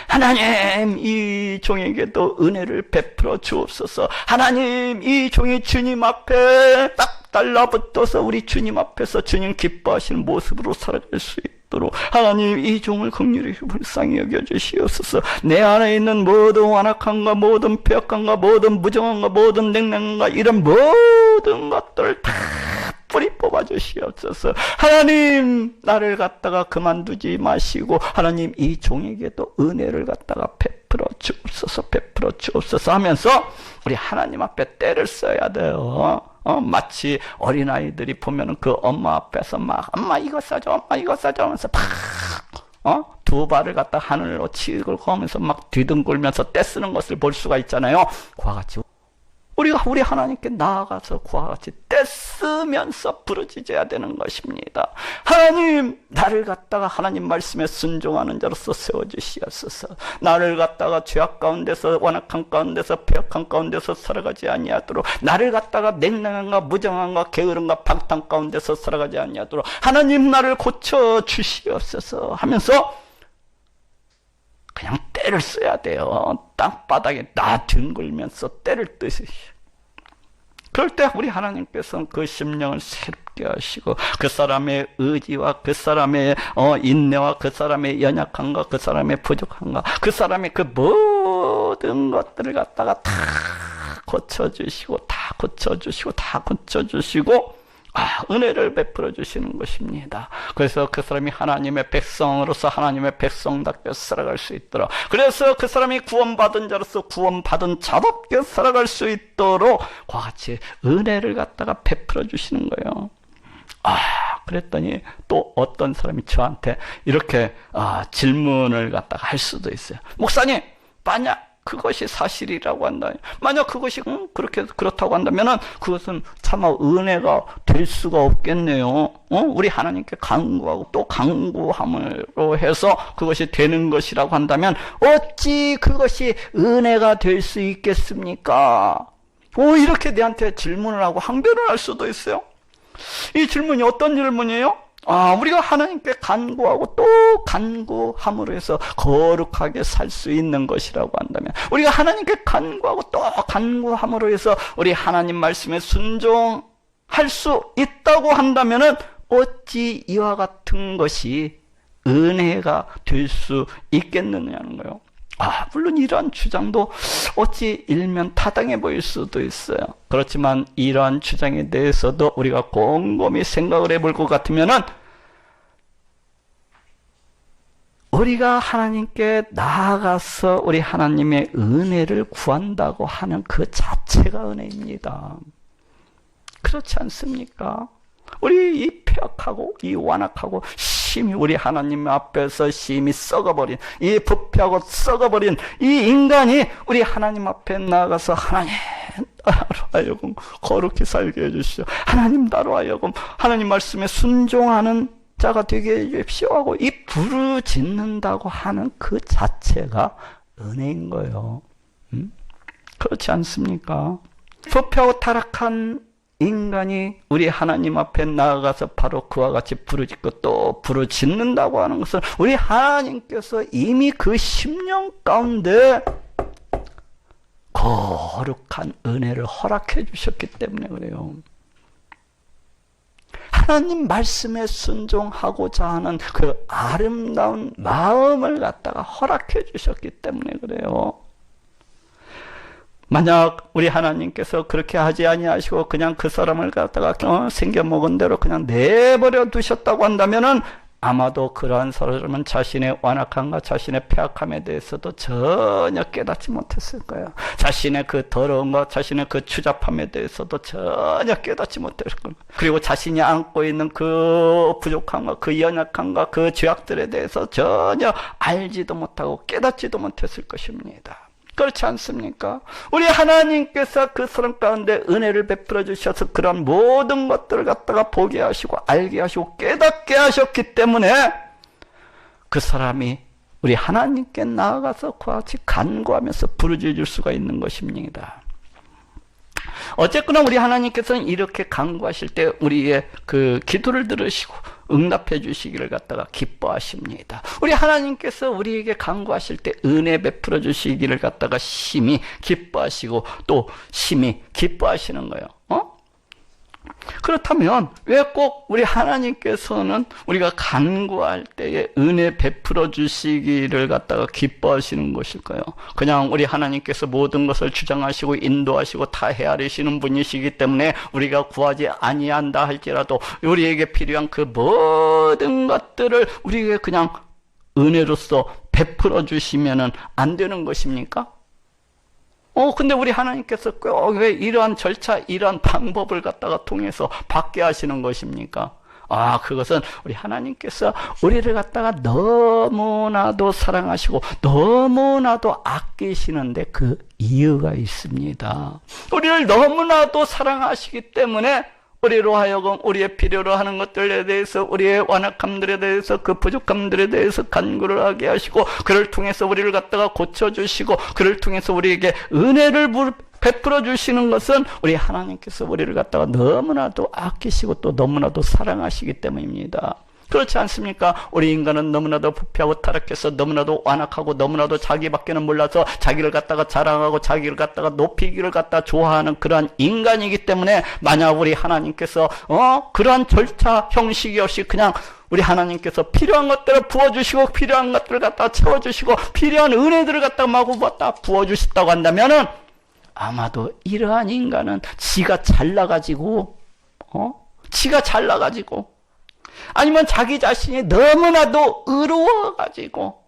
하나님, 이 종에게도 은혜를 베풀어 주옵소서. 하나님, 이 종이 주님 앞에 딱 달라붙어서 우리 주님 앞에서 주님 기뻐하시는 모습으로 살아갈 수 있도록 하나님, 이 종을 긍휼히 불쌍히 여겨주시옵소서. 내 안에 있는 모든 완악함과 모든 패역함과 모든 무정함과 모든 냉랭함과 이런 모든 것들을 다 뿌리 뽑아주시옵소서. 하나님, 나를 갖다가 그만두지 마시고 하나님, 이 종에게도 은혜를 갖다가 베풀어 주옵소서 하면서 우리 하나님 앞에 때를 써야 돼요. 마치 어린아이들이 보면은 그 엄마 앞에서 막 엄마 이거 싸줘, 엄마 이거 싸줘 하면서 팍 두 발을 갖다 하늘로 치고 하면서 막 뒤둥글면서 떼쓰는 것을 볼 수가 있잖아요. 그와 같이 우리가 우리 하나님께 나아가서 그와 같이 떼쓰면서 부르짖어야 되는 것입니다. 하나님, 나를 갖다가 하나님 말씀에 순종하는 자로서 세워주시옵소서. 나를 갖다가 죄악 가운데서, 완악한 가운데서, 패역한 가운데서 살아가지 아니하도록, 나를 갖다가 냉랭함과 무정함과 게으름과 방탕 가운데서 살아가지 아니하도록 하나님, 나를 고쳐주시옵소서 하면서 그냥 때를 써야 돼요. 땅바닥에 둥글면서 때를 뜨시오. 그럴 때 우리 하나님께서는 그 심령을 새롭게 하시고 그 사람의 의지와 그 사람의 인내와 그 사람의 연약함과 그 사람의 부족함과 그 사람의 그 모든 것들을 갖다가 다 고쳐주시고 은혜를 베풀어 주시는 것입니다. 그래서 그 사람이 하나님의 백성으로서 하나님의 백성답게 살아갈 수 있도록, 그래서 그 사람이 구원받은 자로서 구원받은 자답게 살아갈 수 있도록 그와 같이 은혜를 갖다가 베풀어 주시는 거예요. 그랬더니 또 어떤 사람이 저한테 이렇게 질문을 갖다가 할 수도 있어요. 목사님, 만약 그것이 사실이라고 한다면, 만약 그것이 그렇다고 한다면은 그것은 차마 은혜가 될 수가 없겠네요. 우리 하나님께 간구하고 또 간구함으로 해서 그것이 되는 것이라고 한다면 어찌 그것이 은혜가 될 수 있겠습니까? 이렇게 내한테 질문을 하고 항변을 할 수도 있어요. 이 질문이 어떤 질문이에요? 우리가 하나님께 간구하고 또 간구함으로 해서 거룩하게 살 수 있는 것이라고 한다면, 우리가 하나님께 간구하고 또 간구함으로 해서 우리 하나님 말씀에 순종할 수 있다고 한다면은 어찌 이와 같은 것이 은혜가 될 수 있겠느냐는 거예요. 물론 이러한 주장도 어찌 일면 타당해 보일 수도 있어요. 그렇지만 이러한 주장에 대해서도 우리가 곰곰이 생각을 해볼 것 같으면은, 우리가 하나님께 나아가서 우리 하나님의 은혜를 구한다고 하는 그 자체가 은혜입니다. 그렇지 않습니까? 우리 이 폐악하고 이 완악하고 심히 우리 하나님 앞에서 심히 썩어버린, 이 부패하고 썩어버린 이 인간이 우리 하나님 앞에 나아가서 하나님 나로 하여금 거룩히 살게 해주시오, 하나님 나로 하여금 하나님 말씀에 순종하는 자가 되게 해주십시오 하고 이 부르짖는다고 하는 그 자체가 은혜인 거예요. 그렇지 않습니까? 부패하고 타락한 인간이 우리 하나님 앞에 나아가서 바로 그와 같이 부르짖고 또 부르짖는다고 하는 것은 우리 하나님께서 이미 그 심령 가운데 거룩한 은혜를 허락해 주셨기 때문에 그래요. 하나님 말씀에 순종하고자 하는 그 아름다운 마음을 갖다가 허락해 주셨기 때문에 그래요. 만약 우리 하나님께서 그렇게 하지 아니하시고 그냥 그 사람을 갖다가 생겨먹은 대로 그냥 내버려 두셨다고 한다면은 아마도 그러한 사람은 자신의 완악함과 자신의 폐악함에 대해서도 전혀 깨닫지 못했을 거예요. 자신의 그 더러움과 자신의 그 추잡함에 대해서도 전혀 깨닫지 못했을 거예요. 그리고 자신이 안고 있는 그 부족함과 그 연약함과 그 죄악들에 대해서 전혀 알지도 못하고 깨닫지도 못했을 것입니다. 그렇지 않습니까? 우리 하나님께서 그 사람 가운데 은혜를 베풀어 주셔서 그런 모든 것들을 갖다가 보게 하시고 알게 하시고 깨닫게 하셨기 때문에 그 사람이 우리 하나님께 나아가서 그와 같이 간구하면서 부르짖을 수가 있는 것입니다. 어쨌거나 우리 하나님께서는 이렇게 간구하실 때 우리의 그 기도를 들으시고 응답해 주시기를 갖다가 기뻐하십니다. 우리 하나님께서 우리에게 간구하실 때 은혜 베풀어 주시기를 갖다가 심히 기뻐하시고 또 심히 기뻐하시는 거예요. 그렇다면 왜 꼭 우리 하나님께서는 우리가 간구할 때에 은혜 베풀어 주시기를 갖다가 기뻐하시는 것일까요? 그냥 우리 하나님께서 모든 것을 주장하시고 인도하시고 다 헤아리시는 분이시기 때문에 우리가 구하지 아니한다 할지라도 우리에게 필요한 그 모든 것들을 우리에게 그냥 은혜로서 베풀어 주시면은 안 되는 것입니까? 근데 우리 하나님께서 꼭 왜 이러한 절차, 이러한 방법을 갖다가 통해서 받게 하시는 것입니까? 그것은 우리 하나님께서 우리를 갖다가 너무나도 사랑하시고 너무나도 아끼시는데 그 이유가 있습니다. 우리를 너무나도 사랑하시기 때문에 우리로 하여금 우리의 필요로 하는 것들에 대해서 우리의 완악함들에 대해서 그 부족함들에 대해서 간구를 하게 하시고 그를 통해서 우리를 갖다가 고쳐주시고 그를 통해서 우리에게 은혜를 베풀어 주시는 것은 우리 하나님께서 우리를 갖다가 너무나도 아끼시고 또 너무나도 사랑하시기 때문입니다. 그렇지 않습니까? 우리 인간은 너무나도 부패하고 타락해서 너무나도 완악하고 너무나도 자기밖에는 몰라서 자기를 갖다가 자랑하고 자기를 갖다가 높이기를 갖다 좋아하는 그러한 인간이기 때문에 만약 우리 하나님께서 그러한 절차 형식이 없이 그냥 우리 하나님께서 필요한 것들을 부어주시고 필요한 것들을 갖다 채워주시고 필요한 은혜들을 갖다 마구 갖다 부어주셨다고 한다면은 아마도 이러한 인간은 지가 잘나가지고 지가 잘나가지고, 아니면 자기 자신이 너무나도 의로워가지고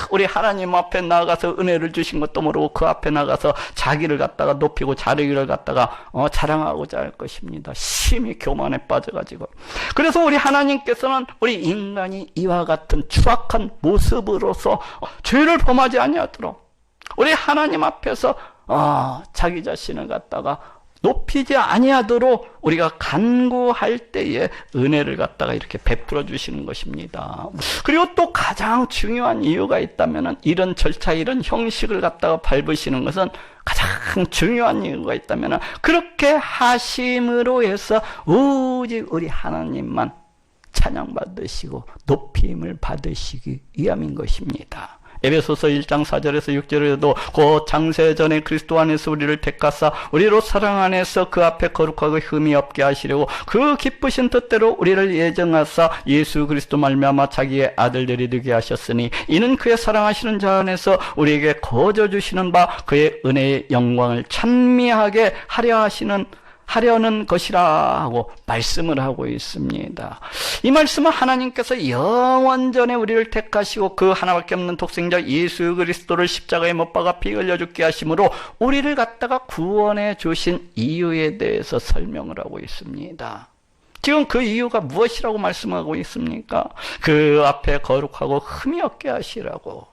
우리 하나님 앞에 나가서 은혜를 주신 것도 모르고 그 앞에 나가서 자기를 갖다가 높이고 자기를 갖다가 자랑하고자 할 것입니다. 심히 교만에 빠져가지고. 그래서 우리 하나님께서는 우리 인간이 이와 같은 추악한 모습으로서 죄를 범하지 아니하도록 우리 하나님 앞에서 자기 자신을 갖다가 높이지 아니하도록 우리가 간구할 때에 은혜를 갖다가 이렇게 베풀어 주시는 것입니다. 그리고 또 가장 중요한 이유가 있다면 이런 절차, 이런 형식을 갖다가 밟으시는 것은 가장 중요한 이유가 있다면 그렇게 하심으로 해서 오직 우리 하나님만 찬양받으시고 높임을 받으시기 위함인 것입니다. 에베소서 1장 4절에서 6절에도 곧 창세전에 그리스도 안에서 우리를 택하사 우리로 사랑 안에서 그 앞에 거룩하고 흠이 없게 하시려고 그 기쁘신 뜻대로 우리를 예정하사 예수 그리스도 말미암아 자기의 아들들이 되게 하셨으니 이는 그의 사랑하시는 자 안에서 우리에게 거저 주시는 바 그의 은혜의 영광을 찬미하게 하려는 것이라 하고 말씀을 하고 있습니다. 이 말씀은 하나님께서 영원전에 우리를 택하시고 그 하나밖에 없는 독생자 예수 그리스도를 십자가에 못 박아 피 흘려 죽게 하심으로 우리를 갖다가 구원해 주신 이유에 대해서 설명을 하고 있습니다. 지금 그 이유가 무엇이라고 말씀하고 있습니까? 그 앞에 거룩하고 흠이 없게 하시라고.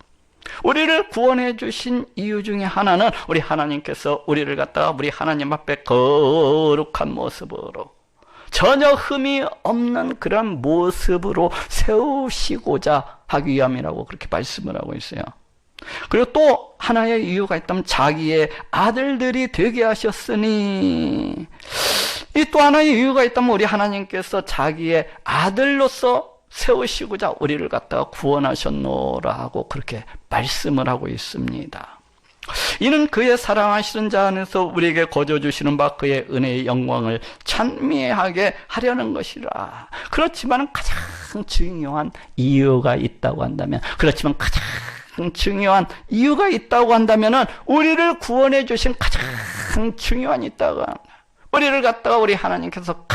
우리를 구원해 주신 이유 중에 하나는 우리 하나님께서 우리를 갖다가 우리 하나님 앞에 거룩한 모습으로 전혀 흠이 없는 그런 모습으로 세우시고자 하기 위함이라고 그렇게 말씀을 하고 있어요. 그리고 또 하나의 이유가 있다면 자기의 아들들이 되게 하셨으니, 이 또 하나의 이유가 있다면 우리 하나님께서 자기의 아들로서 세우시고자 우리를 갖다가 구원하셨노라 하고 그렇게 말씀을 하고 있습니다. 이는 그의 사랑하시는 자 안에서 우리에게 거저 주시는 바 그의 은혜의 영광을 찬미하게 하려는 것이라. 그렇지만 가장 중요한 이유가 있다고 한다면, 우리를 구원해 주신 가장 중요한 있다고 합니다. 우리를 갖다가 우리 하나님께서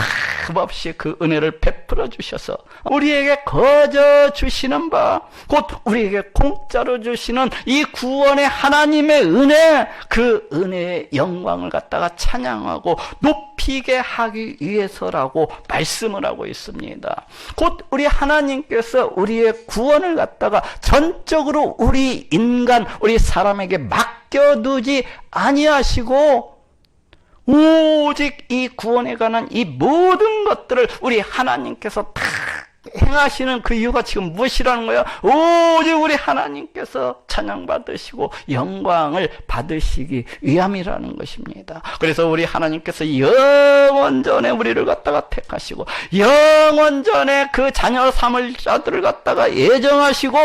값없이 그 은혜를 베풀어 주셔서 우리에게 거저 주시는 바, 곧 우리에게 공짜로 주시는 이 구원의 하나님의 은혜, 그 은혜의 영광을 갖다가 찬양하고 높이게 하기 위해서라고 말씀을 하고 있습니다. 곧 우리 하나님께서 우리의 구원을 갖다가 전적으로 우리 인간, 우리 사람에게 맡겨두지 아니하시고 오직 이 구원에 관한 이 모든 것들을 우리 하나님께서 다 행하시는 그 이유가 지금 무엇이라는 거예요? 오직 우리 하나님께서 찬양받으시고 영광을 받으시기 위함이라는 것입니다. 그래서 우리 하나님께서 영원전에 우리를 갖다가 택하시고 영원전에 그 자녀 삼을 자들을 갖다가 예정하시고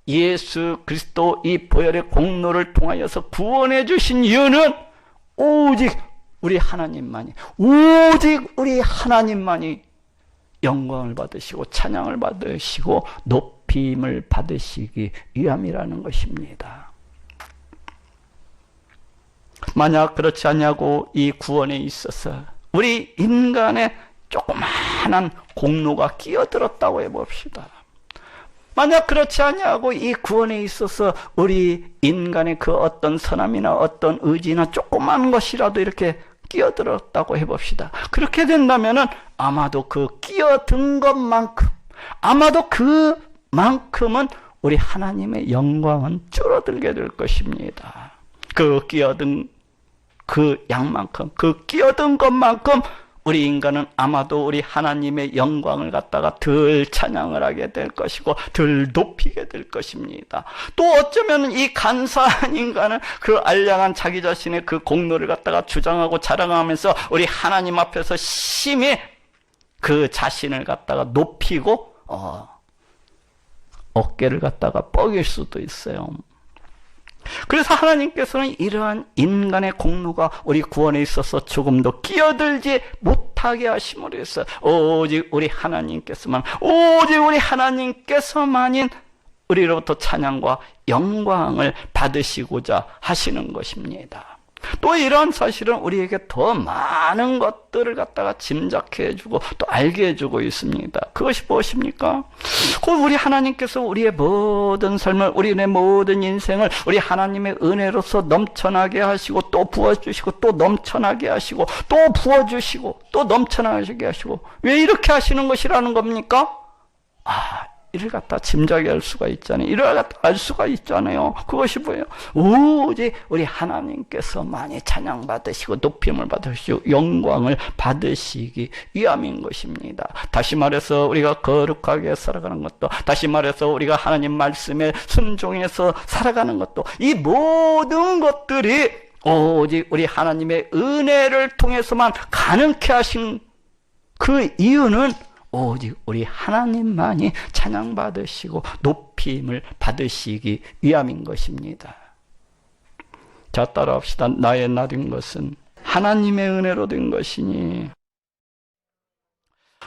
예수 그리스도 이 보혈의 공로를 통하여서 구원해 주신 이유는 오직 우리 하나님만이 영광을 받으시고 찬양을 받으시고 높임을 받으시기 위함이라는 것입니다. 만약 그렇지 않냐고 이 구원에 있어서 우리 인간의 조그마한 공로가 끼어들었다고 해봅시다. 만약 그렇지 않냐고 이 구원에 있어서 우리 인간의 그 어떤 선함이나 어떤 의지나 조그만 것이라도 이렇게 끼어들었다고 해봅시다. 그렇게 된다면은 아마도 그 끼어든 것만큼, 아마도 그만큼은 우리 하나님의 영광은 줄어들게 될 것입니다. 그 끼어든 그 양만큼, 그 끼어든 것만큼 우리 인간은 아마도 우리 하나님의 영광을 갖다가 덜 찬양을 하게 될 것이고 덜 높이게 될 것입니다. 또 어쩌면 이 간사한 인간은 그 알량한 자기 자신의 그 공로를 갖다가 주장하고 자랑하면서 우리 하나님 앞에서 심히 그 자신을 갖다가 높이고 어깨를 갖다가 뻐길 수도 있어요. 그래서 하나님께서는 이러한 인간의 공로가 우리 구원에 있어서 조금 더 끼어들지 못하게 하심으로 해서 오직 우리 하나님께서만인 우리로부터 찬양과 영광을 받으시고자 하시는 것입니다. 또 이러한 사실은 우리에게 더 많은 것들을 갖다가 짐작해 해주고 또 알게 해주고 있습니다. 그것이 무엇입니까? 우리 하나님께서 우리의 모든 삶을, 우리의 모든 인생을 우리 하나님의 은혜로서 넘쳐나게 하시고 또 부어주시고 또 넘쳐나게 하시고 또 부어주시고 또 넘쳐나게 하시고, 왜 이렇게 하시는 것이라는 겁니까? 이를 갖다 짐작해 할 수가 있잖아요. 이를 갖다 알 수가 있잖아요. 그것이 뭐예요? 오직 우리 하나님께서 많이 찬양받으시고 높임을 받으시고 영광을 받으시기 위함인 것입니다. 다시 말해서 우리가 거룩하게 살아가는 것도, 다시 말해서 우리가 하나님 말씀에 순종해서 살아가는 것도, 이 모든 것들이 오직 우리 하나님의 은혜를 통해서만 가능케 하신 그 이유는 오직 우리 하나님만이 찬양받으시고 높임을 받으시기 위함인 것입니다. 자, 따라합시다. 나의 나된 것은 하나님의 은혜로 된 것이니,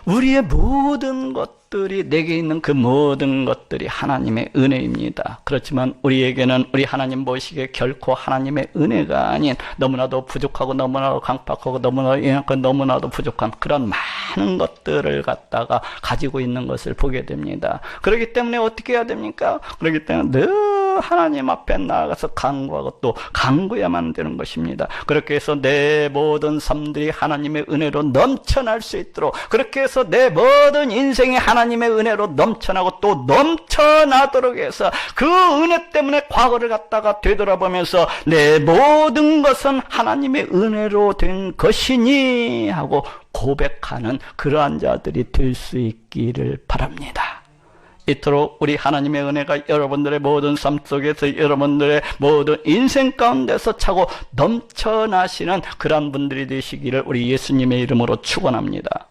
우리의 모든 것들이, 내게 있는 그 모든 것들이 하나님의 은혜입니다. 그렇지만 우리에게는 우리 하나님 보시기에 결코 하나님의 은혜가 아닌 너무나도 부족하고 너무나도 강팍하고 너무나도 연약한 너무나도 부족한 그런 많은 것들을 갖다가 가지고 있는 것을 보게 됩니다. 그렇기 때문에 어떻게 해야 됩니까? 그렇기 때문에 늘 하나님 앞에 나아가서 간구하고 또 간구해야만 되는 것입니다. 그렇게 해서 내 모든 삶들이 하나님의 은혜로 넘쳐날 수 있도록, 그렇게 해서 내 모든 인생이 하나님의 은혜로 넘쳐나고 또 넘쳐나도록 해서 그 은혜 때문에 과거를 갖다가 되돌아보면서 내 모든 것은 하나님의 은혜로 된 것이니 하고 고백하는 그러한 자들이 될 수 있기를 바랍니다. 이토록 우리 하나님의 은혜가 여러분들의 모든 삶 속에서, 여러분들의 모든 인생 가운데서 차고 넘쳐나시는 그러한 분들이 되시기를 우리 예수님의 이름으로 축원합니다.